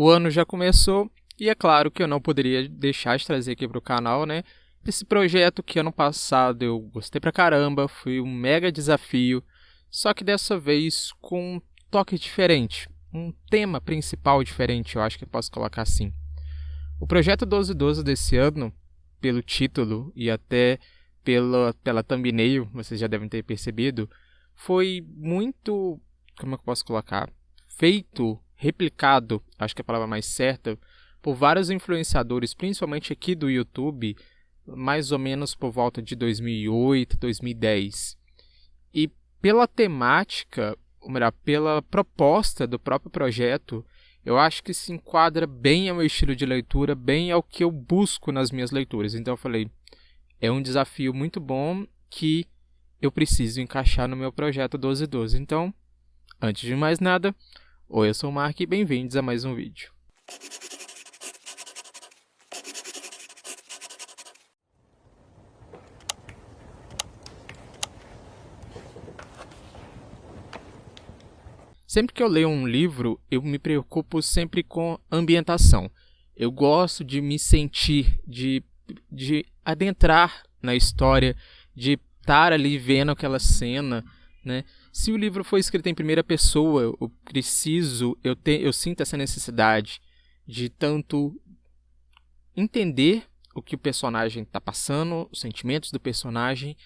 O ano já começou e é claro que eu não poderia deixar de trazer aqui para o canal, né? Esse projeto que ano passado eu gostei pra caramba, foi um mega desafio, só que dessa vez com um toque diferente, um tema principal diferente, eu acho que eu posso colocar assim. O projeto 1212 desse ano, pelo título e até pela thumbnail, vocês já devem ter percebido, foi muito, como é que eu posso colocar? Feito, replicado, acho que é a palavra mais certa, por vários influenciadores, principalmente aqui do YouTube, mais ou menos por volta de 2008, 2010. E pela temática, ou melhor, pela proposta do próprio projeto, eu acho que se enquadra bem ao meu estilo de leitura, bem ao que eu busco nas minhas leituras. Então eu falei, é um desafio muito bom que eu preciso encaixar no meu projeto 1212. Então, antes de mais nada, oi, eu sou o Mark e bem-vindos a mais um vídeo. Sempre que eu leio um livro, eu me preocupo sempre com ambientação. Eu gosto de me sentir, de adentrar na história, de estar ali vendo aquela cena, né? Se o livro for escrito em primeira pessoa, eu sinto essa necessidade de tanto entender o que o personagem está passando, os sentimentos do personagem,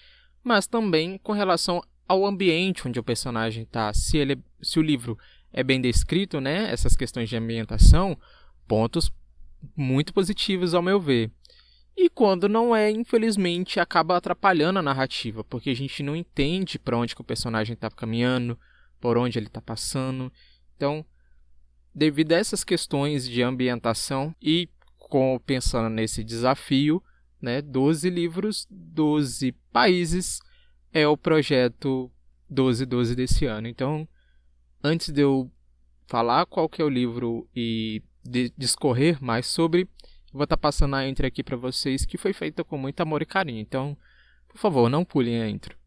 mas também com relação ao ambiente onde o personagem está. Se o livro é bem descrito, né, essas questões de ambientação, pontos muito positivos ao meu ver. E quando não é, infelizmente, acaba atrapalhando a narrativa, porque a gente não entende para onde que o personagem está caminhando, por onde ele está passando. Então, devido a essas questões de ambientação e pensando nesse desafio, né, 12 livros, 12 países, é o projeto 1212 desse ano. Então, antes de eu falar qual que é o livro e discorrer mais sobre, vou estar passando a intro aqui para vocês, que foi feita com muito amor e carinho. Então, por favor, não pulem a intro.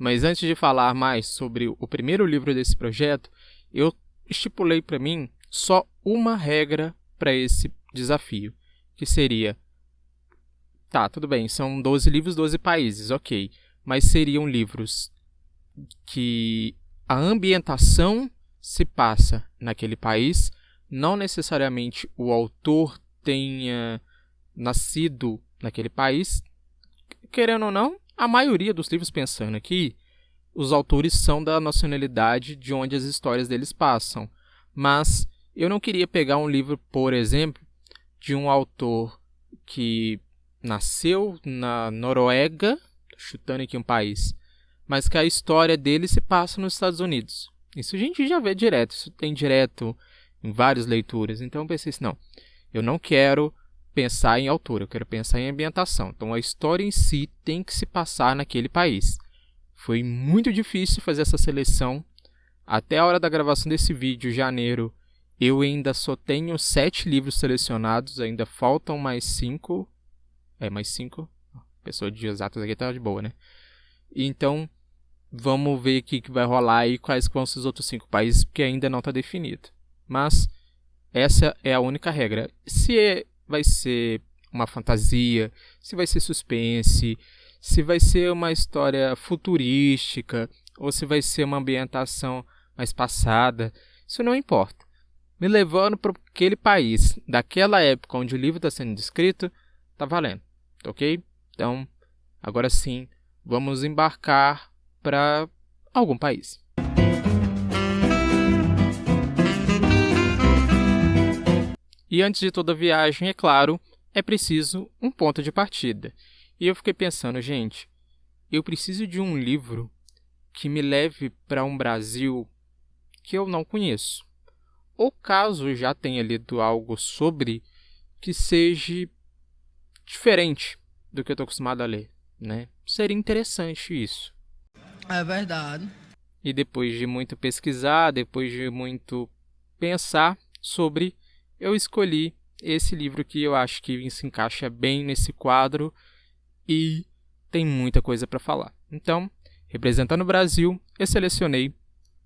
Mas antes de falar mais sobre o primeiro livro desse projeto, eu estipulei para mim só uma regra para esse desafio, que seria, tá, tudo bem, são 12 livros, 12 países, ok, mas seriam livros que a ambientação se passa naquele país, não necessariamente o autor tenha nascido naquele país, querendo ou não, a maioria dos livros, pensando aqui, os autores são da nacionalidade de onde as histórias deles passam. Mas eu não queria pegar um livro, por exemplo, de um autor que nasceu na Noruega, chutando aqui um país, mas que a história dele se passa nos Estados Unidos. Isso a gente já vê direto, isso tem direto em várias leituras. Então eu pensei assim, não, eu não quero pensar em autor, eu quero pensar em ambientação. Então a história em si tem que se passar naquele país. Foi muito difícil fazer essa seleção. Até a hora da gravação desse vídeo, janeiro, eu ainda só tenho 7 livros selecionados, ainda faltam mais 5. Mais 5. Pessoa de exatas aqui tá de boa, né? Então, vamos ver o que vai rolar e quais vão ser os outros 5 países, porque ainda não está definido. Mas essa é a única regra. Se vai ser uma fantasia, se vai ser suspense, se vai ser uma história futurística, ou se vai ser uma ambientação mais passada, isso não importa. Me levando para aquele país, daquela época onde o livro está sendo descrito, tá valendo, ok? Então, agora sim, vamos embarcar para algum país. E antes de toda viagem, é claro, é preciso um ponto de partida. E eu fiquei pensando, gente, eu preciso de um livro que me leve para um Brasil que eu não conheço. Ou caso já tenha lido algo sobre, que seja diferente do que eu estou acostumado a ler, né? Seria interessante isso. É verdade. E depois de muito pesquisar, depois de muito pensar sobre, eu escolhi esse livro que eu acho que se encaixa bem nesse quadro e tem muita coisa para falar. Então, representando o Brasil, eu selecionei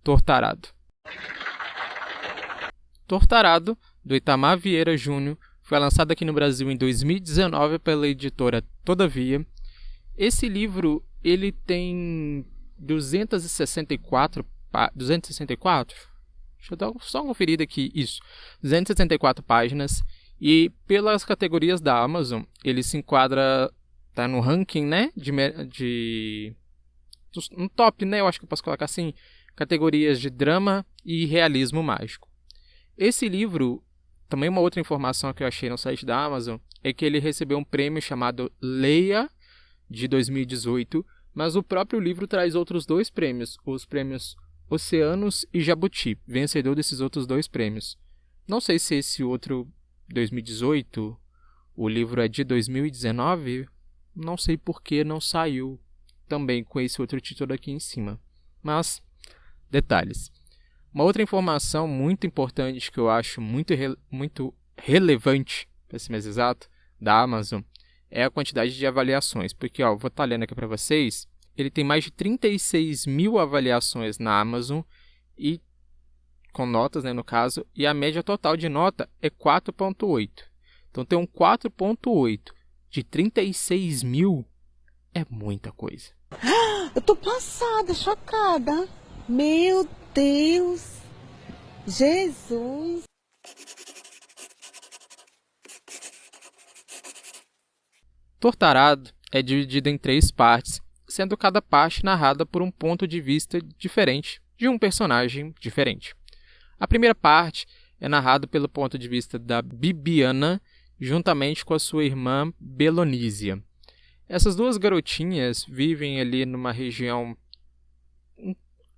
Tortarado. Tortarado, do Itamar Vieira Júnior, foi lançado aqui no Brasil em 2019 pela editora Todavia. Esse livro ele tem 264? Deixa eu dar só uma conferida aqui. Isso, 264 páginas. E pelas categorias da Amazon, ele se enquadra, tá no ranking, né, no top, né, eu acho que eu posso colocar assim, categorias de drama e realismo mágico. Esse livro, também uma outra informação que eu achei no site da Amazon, é que ele recebeu um prêmio chamado Leia, de 2018, mas o próprio livro traz outros 2 prêmios, os prêmios Oceanos e Jabuti, vencedor desses outros 2 prêmios. Não sei se esse outro 2018, o livro é de 2019, não sei por que não saiu também com esse outro título aqui em cima. Mas, detalhes. Uma outra informação muito importante que eu acho muito relevante, para ser mais exato, da Amazon, é a quantidade de avaliações. Porque, vou estar lendo aqui para vocês, ele tem mais de 36 mil avaliações na Amazon, e com notas, né, no caso, e a média total de nota é 4.8. Então, ter um 4.8 de 36 mil é muita coisa. Eu tô passada, chocada. Meu Deus! Jesus! Tortarado é dividido em 3 partes, sendo cada parte narrada por um ponto de vista diferente de um personagem diferente. A primeira parte é narrada pelo ponto de vista da Bibiana, juntamente com a sua irmã Belonísia. Essas 2 garotinhas vivem ali numa região...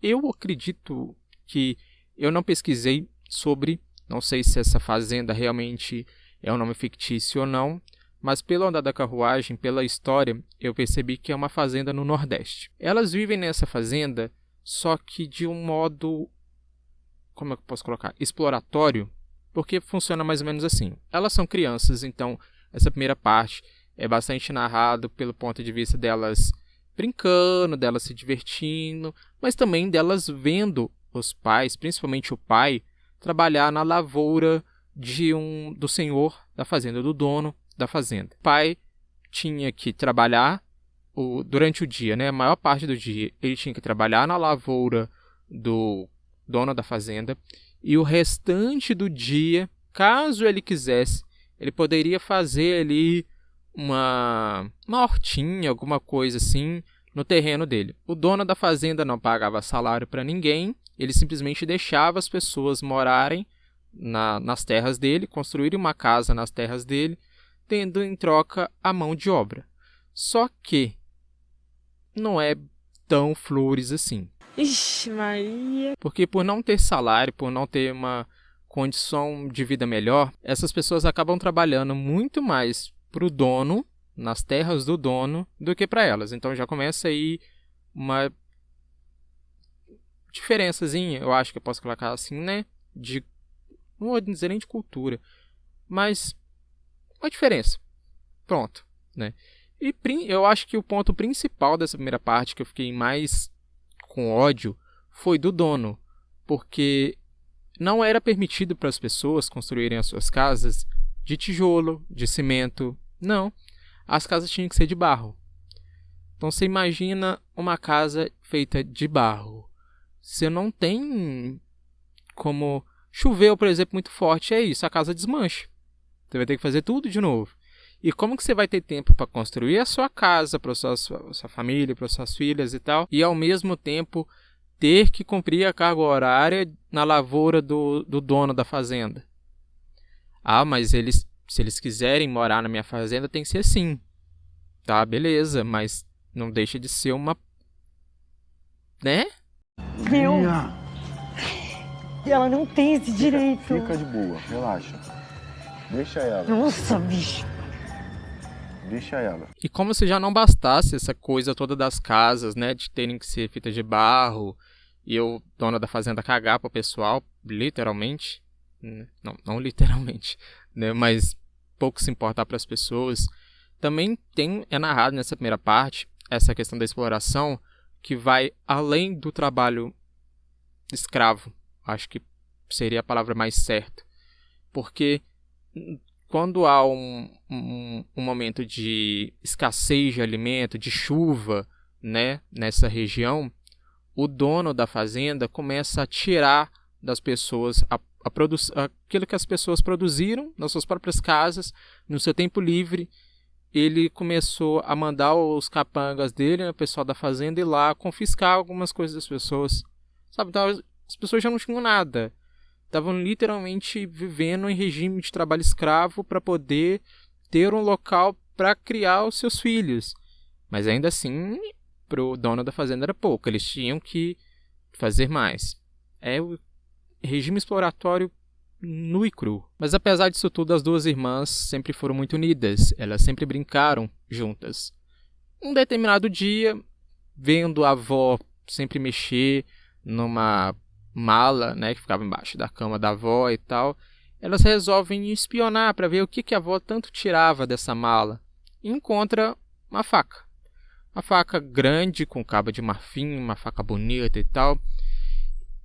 Eu acredito que eu não pesquisei sobre, não sei se essa fazenda realmente é um nome fictício ou não, mas pelo andar da carruagem, pela história, eu percebi que é uma fazenda no Nordeste. Elas vivem nessa fazenda, só que de um modo, como é que eu posso colocar? Exploratório, porque funciona mais ou menos assim. Elas são crianças, então essa primeira parte é bastante narrado pelo ponto de vista delas brincando, delas se divertindo, mas também delas vendo os pais, principalmente o pai, trabalhar na lavoura do senhor da fazenda, do dono da fazenda. O pai tinha que trabalhar durante o dia, né? A maior parte do dia ele tinha que trabalhar na lavoura do dono da fazenda, e o restante do dia, caso ele quisesse, ele poderia fazer ali uma hortinha, alguma coisa assim, no terreno dele. O dono da fazenda não pagava salário para ninguém, ele simplesmente deixava as pessoas morarem nas terras dele, construírem uma casa nas terras dele, tendo em troca a mão de obra. Só que não é tão flores assim. Ixi, Maria! Porque por não ter salário, por não ter uma condição de vida melhor, essas pessoas acabam trabalhando muito mais para o dono, nas terras do dono, do que para elas. Então já começa aí uma diferençazinha, eu acho que eu posso colocar assim, né? Não vou dizer nem de cultura, mas uma diferença. Pronto, né? E eu acho que o ponto principal dessa primeira parte, que eu fiquei mais com ódio, foi do dono, porque não era permitido para as pessoas construírem as suas casas de tijolo, de cimento. Não, as casas tinham que ser de barro. Então você imagina uma casa feita de barro. Você não tem como... Choveu, por exemplo, muito forte, é isso, a casa desmancha. Você vai ter que fazer tudo de novo. E como que você vai ter tempo para construir a sua casa, para a sua família, para suas filhas e tal, e ao mesmo tempo ter que cumprir a carga horária na lavoura do dono da fazenda? Ah, mas se eles quiserem morar na minha fazenda, tem que ser assim. Tá, beleza, mas não deixa de ser uma... né? Viu? E ela não tem esse direito. Fica de boa, relaxa. Deixa ela. Nossa, bicho. Deixa ela. E como se já não bastasse essa coisa toda das casas, né, de terem que ser feitas de barro, e o dono da fazenda cagar pro pessoal, literalmente, né? Não literalmente, né? Mas pouco se importar para as pessoas. Também é narrado nessa primeira parte essa questão da exploração que vai além do trabalho escravo. Acho que seria a palavra mais certa. Porque quando há um momento de escassez de alimento, de chuva, né, nessa região, o dono da fazenda começa a tirar das pessoas aquilo que as pessoas produziram nas suas próprias casas, no seu tempo livre. Ele começou a mandar os capangas dele, né, o pessoal da fazenda, ir lá confiscar algumas coisas das pessoas. Sabe? Então, as pessoas já não tinham nada. Estavam literalmente vivendo em regime de trabalho escravo para poder ter um local para criar os seus filhos. Mas ainda assim, para o dono da fazenda era pouco. Eles tinham que fazer mais. É o regime exploratório nu e cru. Mas apesar disso tudo, as duas irmãs sempre foram muito unidas. Elas sempre brincaram juntas. Um determinado dia, vendo a avó sempre mexer numa mala, né, que ficava embaixo da cama da avó e tal, elas resolvem espionar para ver o que a avó tanto tirava dessa mala. E encontra uma faca. Uma faca grande, com cabo de marfim, uma faca bonita e tal.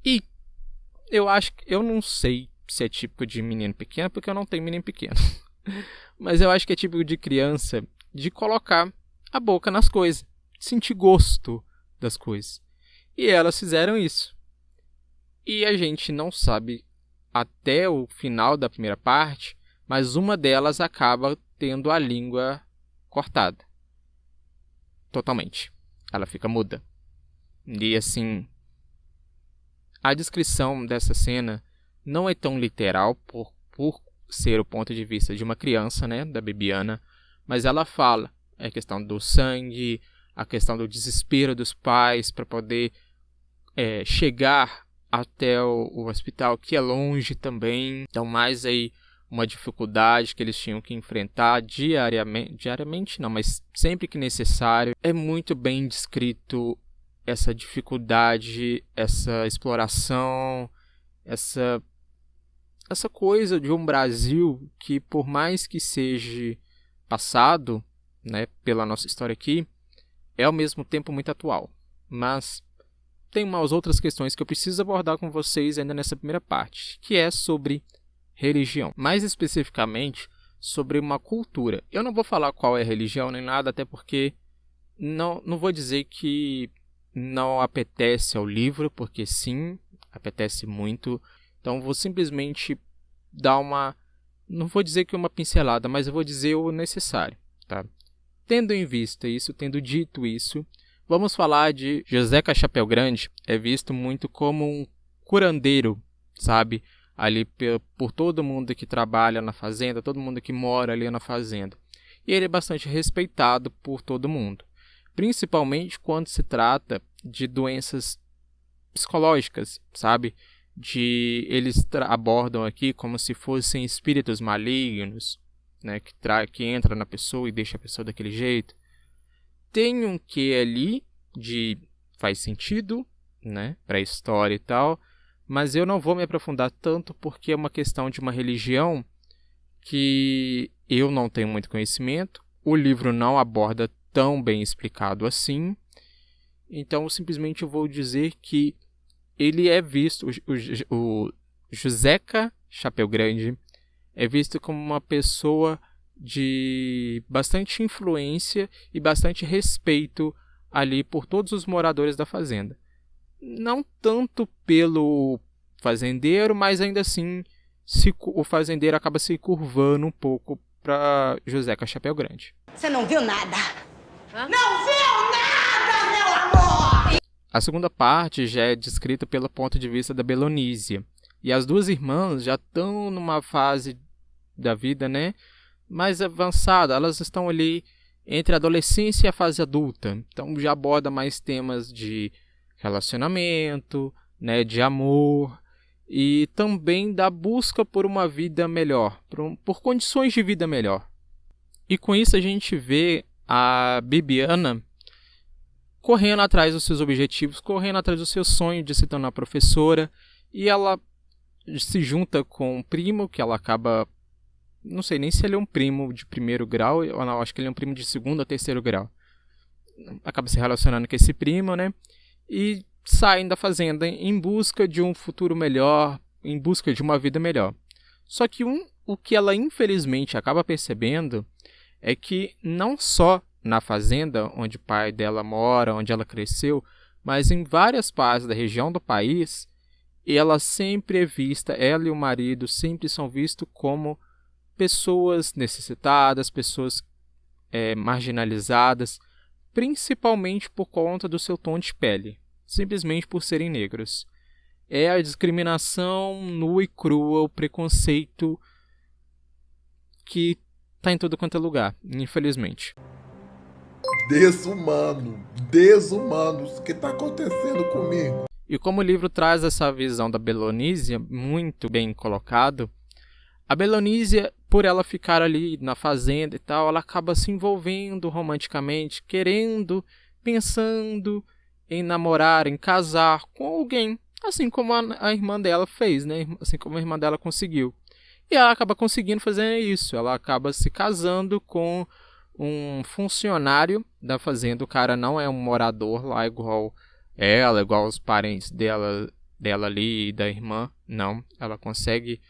E eu não sei se é típico de menino pequeno, porque eu não tenho menino pequeno. Mas eu acho que é típico de criança de colocar a boca nas coisas, sentir gosto das coisas. E elas fizeram isso. E a gente não sabe até o final da primeira parte, mas uma delas acaba tendo a língua cortada. Totalmente. Ela fica muda. E assim, a descrição dessa cena não é tão literal por ser o ponto de vista de uma criança, né, da Bibiana, mas ela fala a questão do sangue, a questão do desespero dos pais para poder chegar até o hospital, que é longe também. Então, mais aí uma dificuldade que eles tinham que enfrentar diariamente não, mas sempre que necessário. É muito bem descrito essa dificuldade, essa exploração, essa coisa de um Brasil que, por mais que seja passado, né, pela nossa história aqui, é ao mesmo tempo muito atual. Mas tem umas outras questões que eu preciso abordar com vocês ainda nessa primeira parte, que é sobre religião. Mais especificamente, sobre uma cultura. Eu não vou falar qual é a religião nem nada, até porque não vou dizer que não apetece ao livro, porque sim, apetece muito. Então vou simplesmente dar não vou dizer que uma pincelada, mas eu vou dizer o necessário, tá? Tendo em vista isso, tendo dito isso, vamos falar de Joseca Chapéu Grande. É visto muito como um curandeiro, sabe? Ali por todo mundo que trabalha na fazenda, todo mundo que mora ali na fazenda. E ele é bastante respeitado por todo mundo, principalmente quando se trata de doenças psicológicas, sabe? Eles abordam aqui como se fossem espíritos malignos, né? Que entra na pessoa e deixa a pessoa daquele jeito. Tem um que ali faz sentido, né, para a história e tal, mas eu não vou me aprofundar tanto porque é uma questão de uma religião que eu não tenho muito conhecimento. O livro não aborda tão bem explicado assim. Então, simplesmente eu vou dizer que ele é visto, o Joseca Chapéu Grande é visto como uma pessoa de bastante influência e bastante respeito ali por todos os moradores da fazenda. Não tanto pelo fazendeiro, mas ainda assim o fazendeiro acaba se curvando um pouco para Joseca Chapéu Grande. Você não viu nada? Hã? Não viu nada, meu amor! A segunda parte já é descrita pelo ponto de vista da Belonísia. E as duas irmãs já estão numa fase da vida, né, mais avançada. Elas estão ali entre a adolescência e a fase adulta. Então já aborda mais temas de relacionamento, né, de amor e também da busca por uma vida melhor, por condições de vida melhor. E com isso a gente vê a Bibiana correndo atrás dos seus objetivos, correndo atrás do seu sonho de se tornar professora, e ela se junta com um primo, que ela acaba... Não sei nem se ele é um primo de primeiro grau, ou não, acho que ele é um primo de segundo ou terceiro grau. Acaba se relacionando com esse primo, né? E saem da fazenda em busca de um futuro melhor, em busca de uma vida melhor. Só que o que ela infelizmente acaba percebendo é que não só na fazenda onde o pai dela mora, onde ela cresceu, mas em várias partes da região do país, ela sempre é vista, ela e o marido sempre são vistos como pessoas necessitadas, pessoas marginalizadas, principalmente por conta do seu tom de pele, simplesmente por serem negros. É a discriminação nua e crua, o preconceito que está em todo quanto é lugar, infelizmente. Desumano, o que está acontecendo comigo? E como o livro traz essa visão da Belonísia muito bem colocado, a Belonísia, por ela ficar ali na fazenda e tal, ela acaba se envolvendo romanticamente, querendo, pensando em namorar, em casar com alguém, assim como a irmã dela fez, né? Assim como a irmã dela conseguiu. E ela acaba conseguindo fazer isso, ela acaba se casando com um funcionário da fazenda. O cara não é um morador lá igual ela, igual os parentes dela ali e da irmã, não. Ela consegue,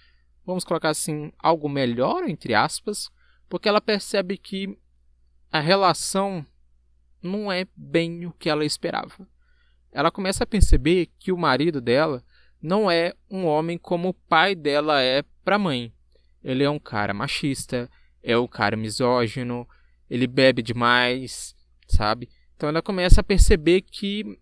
vamos colocar assim, algo melhor, entre aspas, porque ela percebe que a relação não é bem o que ela esperava. Ela começa a perceber que o marido dela não é um homem como o pai dela é para a mãe. Ele é um cara machista, é um cara misógino, ele bebe demais, sabe? Então ela começa a perceber que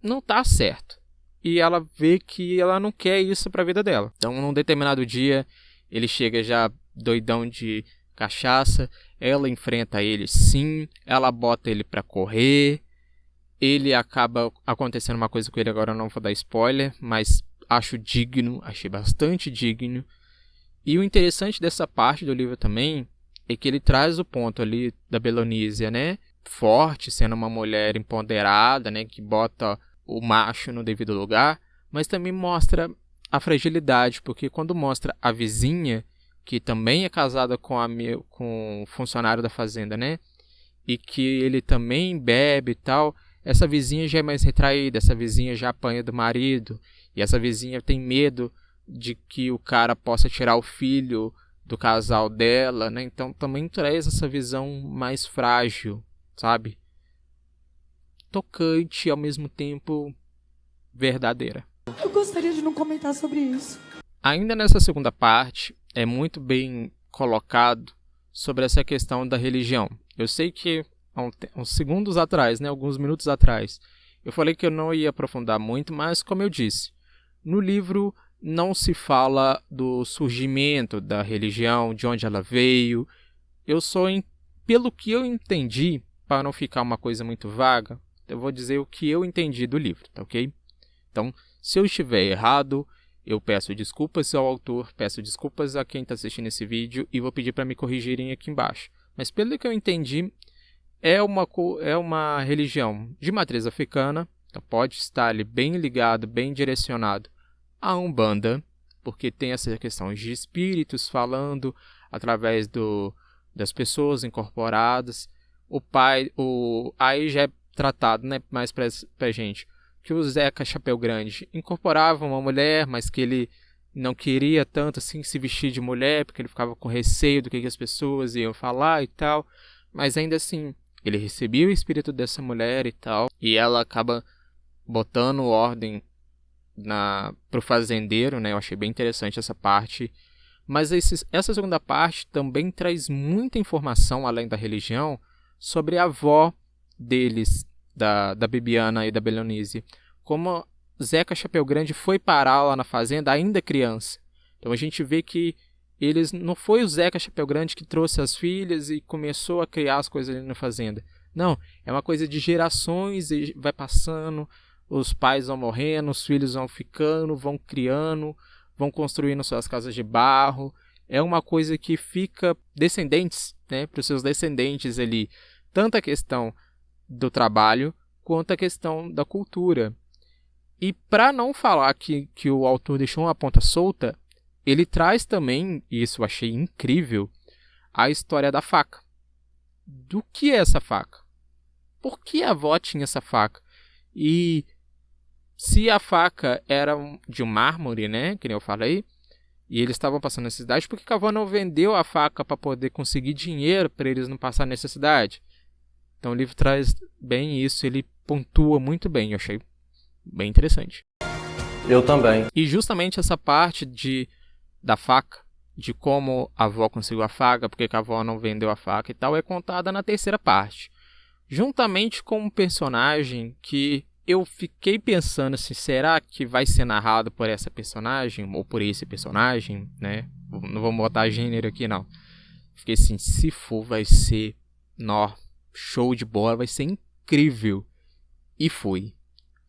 não tá certo. E ela vê que ela não quer isso para a vida dela. Então, num determinado dia, ele chega já doidão de cachaça, ela enfrenta ele sim, ela bota ele para correr, ele acaba acontecendo uma coisa com ele, agora eu não vou dar spoiler, mas achei bastante digno. E o interessante dessa parte do livro também é que ele traz o ponto ali da Belonísia, né? Forte, sendo uma mulher empoderada, né? Que bota o macho no devido lugar, mas também mostra a fragilidade, porque quando mostra a vizinha, que também é casada com o funcionário da fazenda, né? E que ele também bebe e tal, essa vizinha já é mais retraída, essa vizinha já apanha do marido, e essa vizinha tem medo de que o cara possa tirar o filho do casal dela, né? Então também traz essa visão mais frágil, sabe? Tocante e ao mesmo tempo verdadeira. Eu gostaria de não comentar sobre isso. Ainda nessa segunda parte, é muito bem colocado sobre essa questão da religião. Eu sei que uns segundos atrás, né, alguns minutos atrás, eu falei que eu não ia aprofundar muito, mas como eu disse, no livro não se fala do surgimento da religião, de onde ela veio. Pelo que eu entendi, para não ficar uma coisa muito vaga, eu vou dizer o que eu entendi do livro, tá ok? Então, se eu estiver errado, eu peço desculpas ao autor, peço desculpas a quem está assistindo esse vídeo e vou pedir para me corrigirem aqui embaixo. Mas pelo que eu entendi, é uma religião de matriz africana, então pode estar ali bem ligado, bem direcionado a Umbanda, porque tem essa questão de espíritos falando através das pessoas incorporadas. Aí já é tratado, né, mais pra gente, que o Zeca Chapéu Grande incorporava uma mulher, mas que ele não queria tanto assim se vestir de mulher, porque ele ficava com receio do que as pessoas iam falar e tal, mas ainda assim, ele recebia o espírito dessa mulher e tal, e ela acaba botando ordem pro fazendeiro, né? Eu achei bem interessante essa parte. Mas essa segunda parte também traz muita informação, além da religião, sobre a avó deles, da Bibiana e da Belonísia. Como Zeca Chapéu Grande foi parar lá na fazenda ainda criança. Então a gente vê que não foi o Zeca Chapéu Grande que trouxe as filhas e começou a criar as coisas ali na fazenda. Não, é uma coisa de gerações e vai passando. Os pais vão morrendo, os filhos vão ficando, vão criando, vão construindo suas casas de barro. É uma coisa que fica descendentes, né, para os seus descendentes ali. Tanto a questão do trabalho quanto a questão da cultura. E para não falar que o autor deixou uma ponta solta, ele traz também, e isso eu achei incrível, a história da faca. Do que é essa faca? Por que a avó tinha essa faca? E se a faca era de um mármore, né, que nem eu falei, e eles estavam passando necessidade, por que a avó não vendeu a faca para poder conseguir dinheiro para eles não passar necessidade? Então o livro traz bem isso, ele pontua muito bem, eu achei bem interessante. Eu também. E justamente essa parte da faca, de como a avó conseguiu a faca, porque a avó não vendeu a faca e tal, é contada na terceira parte. Juntamente com um personagem que eu fiquei pensando assim, será que vai ser narrado por essa personagem ou por esse personagem, né? Não vou botar gênero aqui, não. Fiquei assim, se for, vai ser show de bola, vai ser incrível. E foi.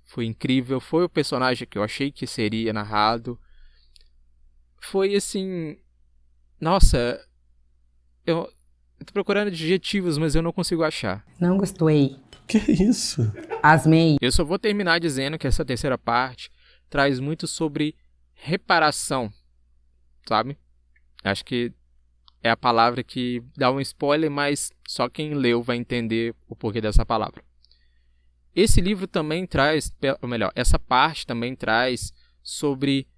Foi incrível, foi o personagem que eu achei que seria narrado. Foi assim, nossa, eu tô procurando adjetivos, mas eu não consigo achar. Não gostei. Que isso? Asmei. Eu só vou terminar dizendo que essa terceira parte traz muito sobre reparação, sabe? Acho que é a palavra que dá um spoiler, mas só quem leu vai entender o porquê dessa palavra. Esse livro também traz, ou melhor, essa parte também traz sobre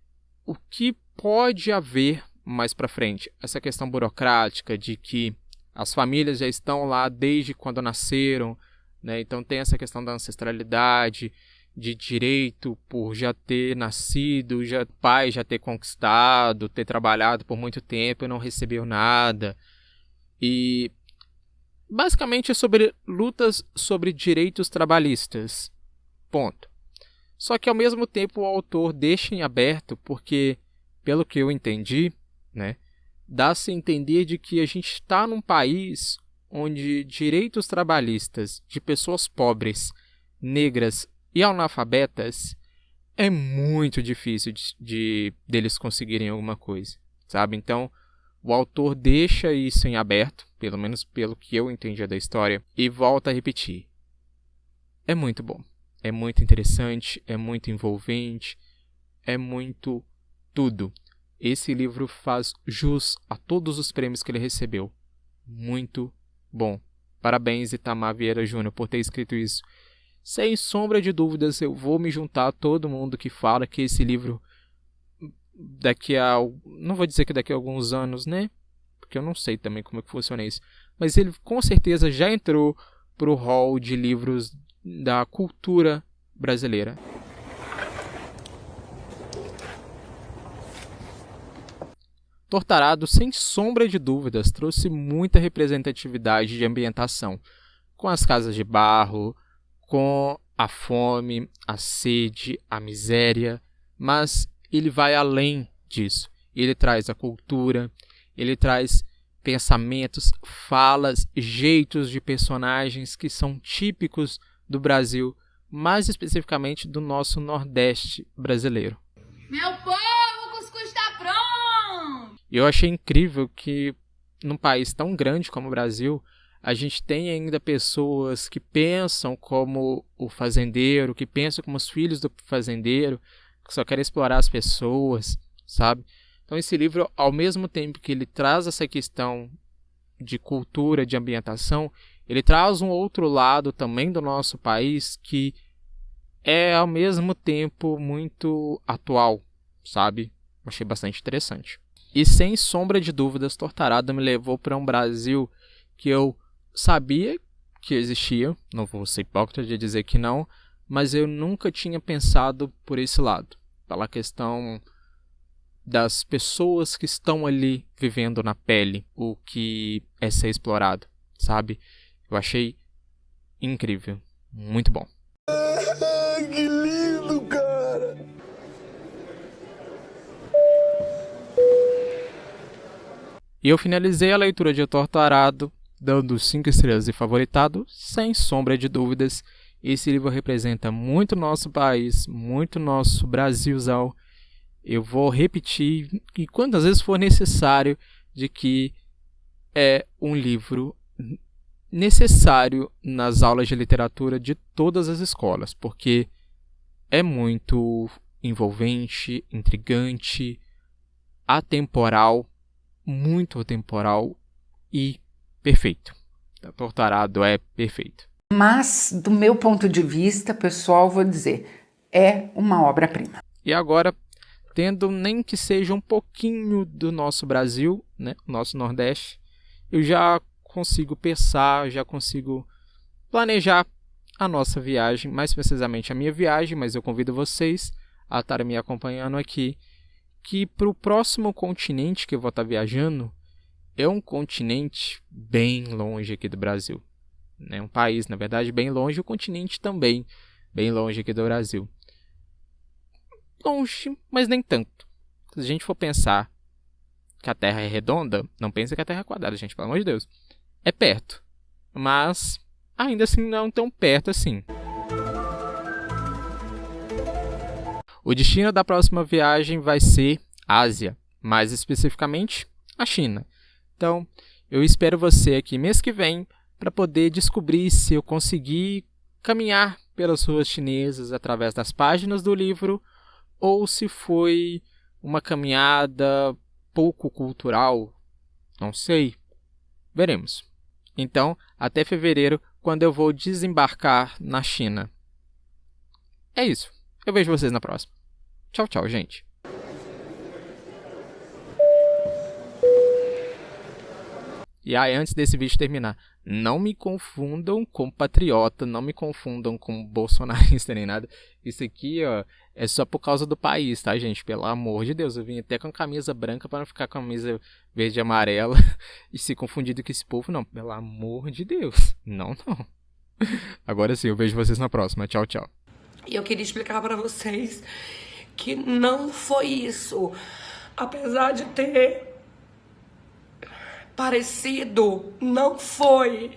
o que pode haver mais para frente. Essa questão burocrática de que as famílias já estão lá desde quando nasceram, né? Então tem essa questão da ancestralidade, de direito por já ter nascido, pai já ter conquistado, ter trabalhado por muito tempo e não recebeu nada. E basicamente é sobre lutas sobre direitos trabalhistas. Ponto. Só que ao mesmo tempo o autor deixa em aberto, porque, pelo que eu entendi, né, dá-se a entender de que a gente está num país onde direitos trabalhistas de pessoas pobres, negras e analfabetas é muito difícil deles conseguirem alguma coisa, sabe? Então, o autor deixa isso em aberto, pelo menos pelo que eu entendi da história, e volta a repetir. É muito bom, é muito interessante, é muito envolvente, é muito tudo. Esse livro faz jus a todos os prêmios que ele recebeu. Muito bom. Parabéns, Itamar Vieira Júnior, por ter escrito isso. Sem sombra de dúvidas, eu vou me juntar a todo mundo que fala que esse livro, não vou dizer que daqui a alguns anos, né? Porque eu não sei também como é que funciona isso. Mas ele com certeza já entrou para o hall de livros da cultura brasileira. Tortarado, sem sombra de dúvidas, trouxe muita representatividade de ambientação, com as casas de barro, com a fome, a sede, a miséria, mas ele vai além disso. Ele traz a cultura, ele traz pensamentos, falas, jeitos de personagens que são típicos do Brasil, mais especificamente do nosso Nordeste brasileiro. Meu povo, o cuscuz está pronto! Eu achei incrível que num país tão grande como o Brasil, a gente tem ainda pessoas que pensam como o fazendeiro, que pensam como os filhos do fazendeiro, que só querem explorar as pessoas, sabe? Então esse livro, ao mesmo tempo que ele traz essa questão de cultura, de ambientação, ele traz um outro lado também do nosso país que é ao mesmo tempo muito atual, sabe? Achei bastante interessante. E sem sombra de dúvidas, Tortarado me levou para um Brasil que eu sabia que existia, não vou ser hipócrita de dizer que não, mas eu nunca tinha pensado por esse lado, pela questão das pessoas que estão ali vivendo na pele o que é ser explorado, sabe? Eu achei incrível, muito bom. Que lindo, cara! E eu finalizei a leitura de Tortarado dando 5 estrelas e favoritado, sem sombra de dúvidas. Esse livro representa muito nosso país, muito nosso Brasilzão. Eu vou repetir, e quantas vezes for necessário, de que é um livro necessário nas aulas de literatura de todas as escolas, porque é muito envolvente, intrigante, atemporal, muito atemporal e perfeito. Torturado é perfeito. Mas, do meu ponto de vista, pessoal, vou dizer, é uma obra-prima. E agora, tendo nem que seja um pouquinho do nosso Brasil, né, nosso Nordeste, eu já consigo pensar, já consigo planejar a nossa viagem, mais precisamente a minha viagem, mas eu convido vocês a estarem me acompanhando aqui, que para o próximo continente que eu vou estar viajando, é um continente bem longe aqui do Brasil. É um país, na verdade, bem longe, o continente também, bem longe aqui do Brasil. Longe, mas nem tanto. Se a gente for pensar que a Terra é redonda, não pensa que a Terra é quadrada, gente, pelo amor de Deus. É perto, mas ainda assim não tão perto assim. O destino da próxima viagem vai ser Ásia, mais especificamente a China. Então, eu espero você aqui mês que vem para poder descobrir se eu consegui caminhar pelas ruas chinesas através das páginas do livro ou se foi uma caminhada pouco cultural. Não sei. Veremos. Então, até fevereiro, quando eu vou desembarcar na China. É isso. Eu vejo vocês na próxima. Tchau, tchau, gente. E aí, antes desse vídeo terminar, não me confundam com patriota, não me confundam com bolsonarista nem nada. Isso aqui, ó, é só por causa do país, tá, gente? Pelo amor de Deus, eu vim até com a camisa branca para não ficar com a camisa verde e amarela e se confundido com esse povo, não. Pelo amor de Deus. Não, não. Agora sim, eu vejo vocês na próxima. Tchau, tchau. E eu queria explicar para vocês que não foi isso. Apesar de ter parecido, não foi.